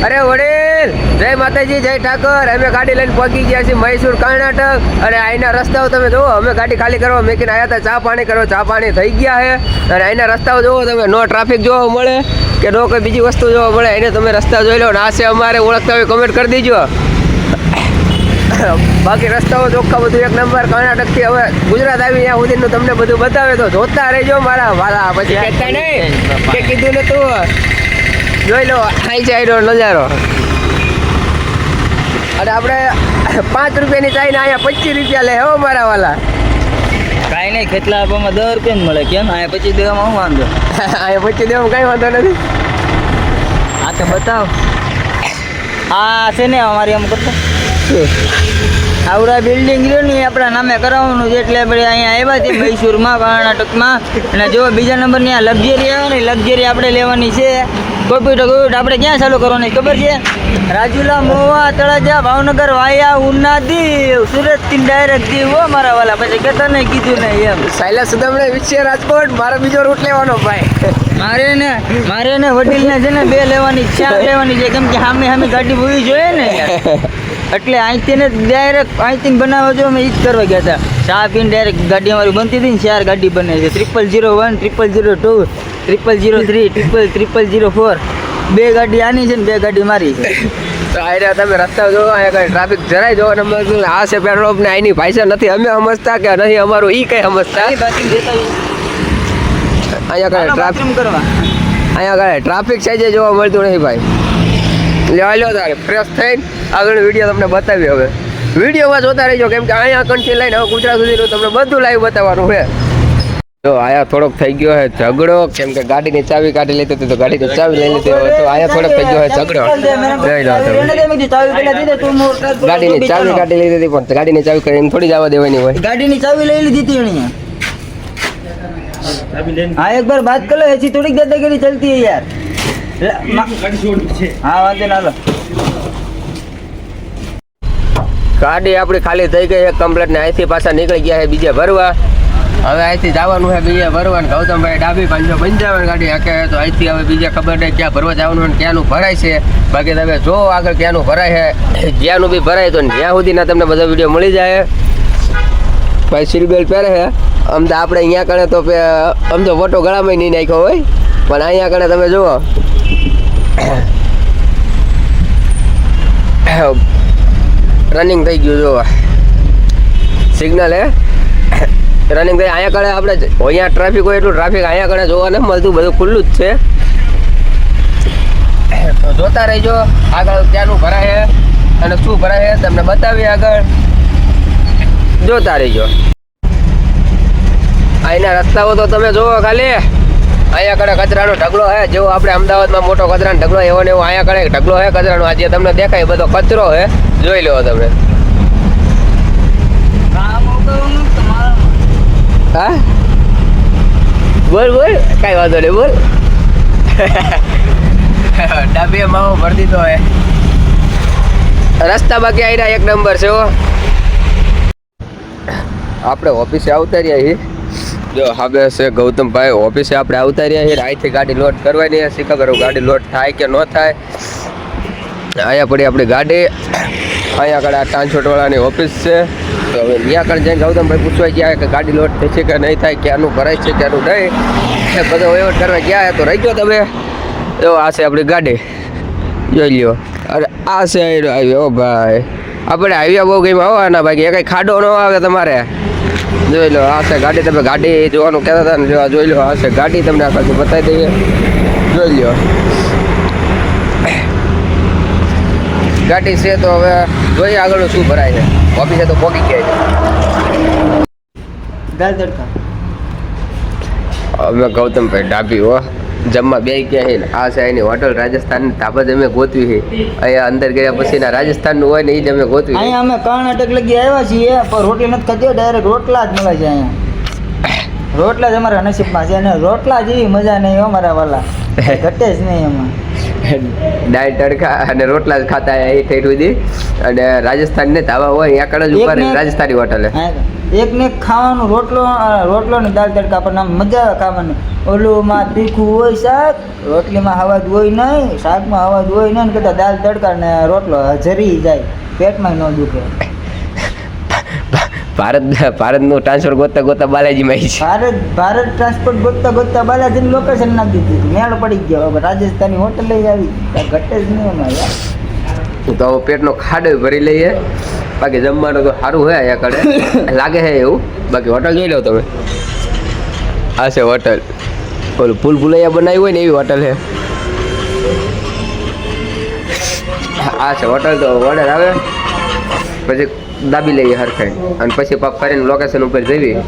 અરે વડીલ, જય માતાજી, જય ઠાકર. અમે ગાડી લઈને પહોંચી ગયા છીએ મૈસૂર, કર્ણાટક. અને અહીંના રસ્તાઓ તમે જુઓ. અમે ગાડી ખાલી કરવા મેકીને આવ્યા હતા ચા પાણી કરવા. ચા પાણી થઈ ગયા છે. અને અહીંના રસ્તાઓ જુઓ તમે. નો ટ્રાફિક જોવા મળે કે નો કોઈ બીજી વસ્તુ જોવા મળે. એને તમે રસ્તા જોઈ લો. આ છે અમારે ઓળખતા હોય કમેન્ટ કરી દીજો. બાકી રસ્તાઓ ચોખ્ખા બધું એક નંબર. કર્ણાટકથી હવે ગુજરાત આવી ત્યાં સુધીનું તમને બધું બતાવે તો જોતા રહેજો મારા વાલા. પછી કહેતા નહીં કે કીધું ને તું. જોઈ લો આઈ જાય નજારો. અને આપણે 5 રૂપિયાની ચાઈ ને અહીંયા 25 રૂપિયા લે હો મારા વાલા. કાંઈ નહીં, કેટલા આપવામાં 10 રૂપિયા મળે. કેમ અહીંયા 25 દેવામાં હું વાંધો? અહીંયા 25 દેવામાં કાંઈ વાંધો નથી. આ તો બતાવ. આ છે ને અમારી આમ કરતા આવડા બિલ્ડિંગ રહ્યો ને આપણા નામે કરાવવાનું છે. એટલે આપણે અહીંયા આવ્યા છીએ મૈસૂરમાં, કર્ણાટકમાં. અને જો બીજા નંબરની આ લક્ઝરી આવે ને, લક્ઝરી આપણે લેવાની છે. કોમ્પ્યુટર આપણે ક્યાં ચાલુ કરવાની ખબર છે? રાજુલા, મોવા, તળાજા, ભાવનગર, વાયા, ઉના, દીવ, સુરતથી ડાયરેક્ટ દીવ હો મારા વાલા. પછી કહેતા નહીં કીધું નહીં એમ. સાયલા સુદામણે વિશે રાજકોટ. મારો બીજો રૂટ લેવાનો ભાઈ. મારે ને વડીલને છે ને 2 લેવાની, 4 લેવાની છે. કેમ કે સામે ગાડી હોવી જોઈએ ને એટલે અહીંથી ને ડાયરેક્ટ અહીંથી બનાવવા જો અમે ઈ જ કરવા ગયા હતા. ચા પીને ડાયરેક્ટ ગાડી અમારી બનતી હતી ને 4 ગાડી બને છે. 001, 002, 003, 004. 2 ગાડી આની છે ને 2 ગાડી મારી છે. તો આયરા તમે રસ્તા જો. અહીંયા કઈ ટ્રાફિક જરાય જોવા નંબર. આ છે પેટ્રોલ ને અહીંની પૈસા નથી અમે સમજતા કે નહીં અમારું ઈ કઈ સમજતા. અહીંયા કઈ ટ્રાફિક કરવા અહીંયા કઈ ટ્રાફિક સાઈઝે જોવા મળતું નહીં ભાઈ. લ્યો તારે ફ્રેશ થઈને આગળ વિડીયો તમને બતાવી. હવે વિડીયોમાં જોતા રહેજો. કેમ કે અહીંયા કંઠી લઈને હવે ગુજરાત સુધીનું તમને બધું લાઈવ બતાવવાનું છે. તો આયા થોડોક થઈ ગયો છે ઝઘડો. કેમ કે ગાડીની ચાવી કાઢી લીધી હતી તો ગાડીની ચાવી લઈ લીધી. હવે તો આયા થોડોક થઈ ગયો છે ઝઘડો. લઈ લો ગાડીની ચાવી કાઢી લીધી હતી પણ ગાડીની ચાવી કરી એમ થોડી જવા દેવાની હોય. ગાડીની ચાવી લઈ લીધી હતી એણે. हाँ एक बार बात कर लो. ऐसी थोड़ी दादागिरी चलती है यार. हाँ वांधो ना लो. ગાડી આપણી ખાલી થઈ ગઈ. એક કમ્પ્લેટ ને અહીંથી પાછા નીકળી ગયા છે બીજે ભરવા. હવે અહીંથી જવાનું છે બીજે ભરવા. ગૌતમભાઈ ડાબી 555 ગાડી હાકે. તો અહીંથી હવે બીજે ખબર નહીં ક્યાં ભરવા જવાનું હોય ક્યાંનું ભરાય છે. બાકી તમે જો આગળ ક્યાંનું ભરાય છે. જ્યાંનું બી ભરાય તો જ્યાં સુધીના તમને બધા વિડીયો મળી જાય. ભાઈ સીટબેલ્ટ પહેરે છે. આમ તો આપણે અહીંયા કણે તો આમ તો ફોટો ગળામાં નહીં નાખ્યો હોય પણ અહીંયા કણે તમે જુઓ રનિંગ થઈ ગયું. જુઓ સિગ્નલ હે રનિંગ થઈ. અહીંયા કણે આપણે અહીંયા ટ્રાફિક હોય એટલું ટ્રાફિક અહીંયા કણે જોવા નથી મળતું. બધું ખુલ્લું જ છે. તો જોતા રહેજો આગળ ક્યાંનું ભરાય છે અને શું ભરાય છે તમને બતાવીએ આગળ. જોતા રહેજો. અહીંના રસ્તાઓ તો તમે જુઓ ખાલી. અહીંયા કડે કચરાનો ઢગલો છે. જેવો આપણે અમદાવાદમાં મોટો કચરાનો ઢગલો એવો ને એવો અહીંયા કડે ઢગલો છે કચરાનો. આજે તમને દેખાય બધો કચરો છે. જોઈ લો તમે. હા બોલ કાંઈ વાંધો નહીં બોલ. ડાબે માવો ભરી દીધો હે. રસ્તા બાકી આવ્યા એક નંબર છે. આપણે ઓફિસે આવતા રહ્યા છીએ. જો હવે છે ગૌતમભાઈ ઓફિસે આપણે આવતા રહ્યા છીએ. અહીંથી ગાડી લોડ કરવાની છે. શીખા કરો ગાડી લોડ થાય કે ન થાય. અહીંયા પડી આપણી ગાડી. અહીંયા આગળ આ ટ્રાન્સપોર્ટવાળાની ઓફિસ છે. તો હવે ત્યાં આગળ જઈને ગૌતમભાઈ પૂછવા ગયા કે ગાડી લોડ થશે કે નહીં થાય, ક્યાંનું ભરાય છે ક્યાંનું નહીં. એ બધો વહીવટ કરવા ગયા તો રહી ગયો તમે. જો આ છે આપણી ગાડી જોઈ લ્યો. અરે આ છે આવ્યો ભાઈ. આપણે આવ્યા બહુ ગઈ આવવાના બાકી કંઈ ખાડો ન આવે તમારે. જોઈ લો આ છે ગાડી. તમે ગાડી જોવાનું કહેતા હતા ને જોઈ લો આ છે ગાડી. તમને આ પાછું બતાવી દઈએ. જોઈ લો ગાડી છે. તો હવે જોઈએ આગળ શું ભરાય છે. ઓફિસે તો પહોંચી ગયા છે. અમે ગૌતમભાઈ ડાબી હો જમવા બે ગયા છે. આ છે એની હોટલ રાજસ્થાનની ધાબા જ અમે ગોતવી છે. અહીંયા અંદર ગયા પછી ના રાજસ્થાનનું હોય ને એ જ અમે ગોતવી. અહીંયા અમે કર્ણાટક લગી આવ્યા છીએ પણ રોટલી નથી ખાતી. ડાયરેક્ટ રોટલા જ મળે છે અહીંયા. રોટલા જ અમારા નસીબમાં છે. અને રોટલા જેવી મજા નહીં અમારા વાલા. ઘટે જ નહીં એમાં. દાળ તડકા અને રોટલા જ ખાતા એ ઠેઠ સુધી. અને રાજસ્થાન ને ધાબા હોય ત્યાં કણ જ ઉપર રાજસ્થાની હોટલ હે. એકને એક ખાવાનું રોટલો ને દાળ તડકા આપણને આમ મજા આવે ખાવાની. ઓલુંમાં તીખું હોય શાક, રોટલીમાં હવાજ હોય નહીં, શાકમાં હવાજ હોય નહીં, ને કદાચ દાળ તડકા ને રોટલો જરી જાય, પેટમાં ન દુખે. ભારતનું ટ્રાન્સફર ગોતતા ગોતતા બાલાજીમાં આવી છે. ભારત ટ્રાન્સપોર્ટ ગોતતા બાલાજીની લોકેશન નાખી દીધી, મેળ પડી ગયો. હવે રાજસ્થાની હોટલ લઈ આવી, ઘટે જ નહીં અમારે યાર. તો હવે પેટનો ખાડો ભરી લઈએ. બાકી જમવાનું તો સારું હોય અહીંયા કડે લાગે છે એવું. બાકી હોટલ જોઈ લો તમે, આ છે હોટલ. ઓલું ભૂલ ભૂલૈયા બનાવી હોય ને એવી હોટલ છે. આ છે હોટલ. તો ઓર્ડર આવે પછી દાબી લઈએ હરખાઈ, અને પછી પાપ કરીને લોકેશન ઉપર જઈએ.